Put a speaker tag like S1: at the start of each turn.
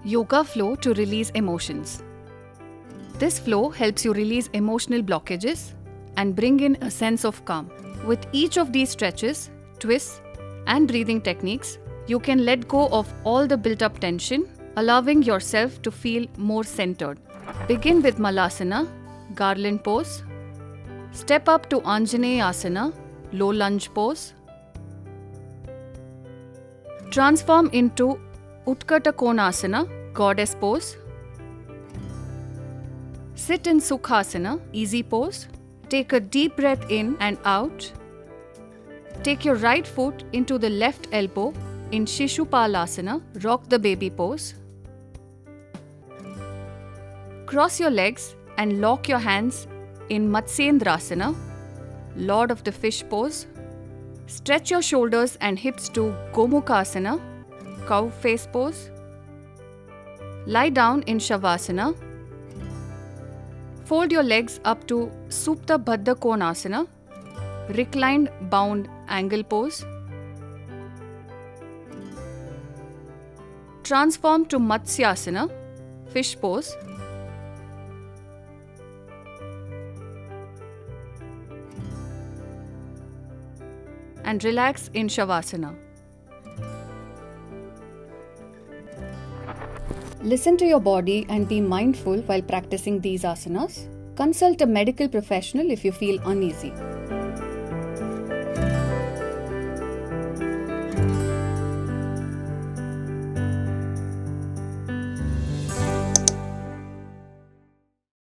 S1: Yoga flow to release emotions. This flow helps you release emotional blockages and bring in a sense of calm. With each of these stretches, twists, and breathing techniques, you can let go of all the built-up tension, allowing yourself to feel more centered. Begin with Malasana, garland pose. Step up to Anjaneyasana, low lunge pose. Transform into Utkata konasana, goddess pose. Sit in Sukhasana, easy pose. Take a deep breath in and out. Take your right foot into the left elbow in Shishupalasana, rock the baby pose. Cross your legs and lock your hands in Matsyendrasana, Lord of the Fish pose. Stretch your shoulders and hips to Gomukhasana, cow face pose. Lie down in Shavasana. Fold your legs up to Suptabaddakonasa, reclined bound angle pose. Transform to Matsyasana, fish pose. And relax in Shavasana. Listen to your body and be mindful while practicing these asanas. Consult a medical professional if you feel uneasy.